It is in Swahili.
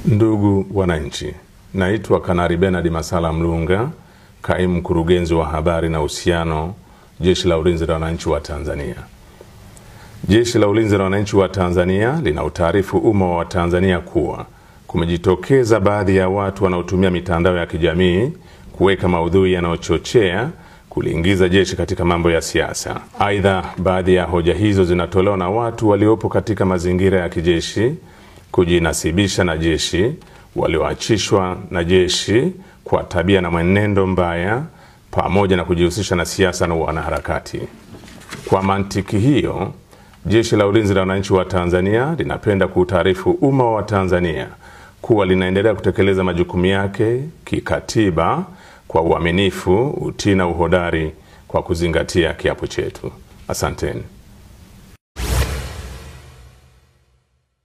Ndugu wananchi, naitwa Kanali Bernard Masala Mlunga, kaimu mkurugenzi wa habari na uhusiano, Jeshi la Ulinzi la Wananchi wa Tanzania. Jeshi la Ulinzi la Wananchi wa Tanzania linautaarifu umma wa Tanzania kuwa kumejitokeza baadhi ya watu wanaotumia mitandao ya kijamii kuweka maudhui yanayochochea kuliingiza jeshi katika mambo ya siasa. Aidha, baadhi ya hoja hizo zinatolewa na watu waliopo katika mazingira ya kijeshi kujinasibisha na jeshi, walioachishwa na jeshi kwa tabia na mwenendo mbaya, pamoja na kujihusisha na siasa na wanaharakati. Kwa mantiki hiyo, Jeshi la Ulinzi la Wananchi wa Tanzania linapenda kuutaarifu umma wa Tanzania kuwa linaendelea kutekeleza majukumu yake kikatiba kwa uaminifu, utii na uhodari kwa kuzingatia kiapo chetu. Asanteni.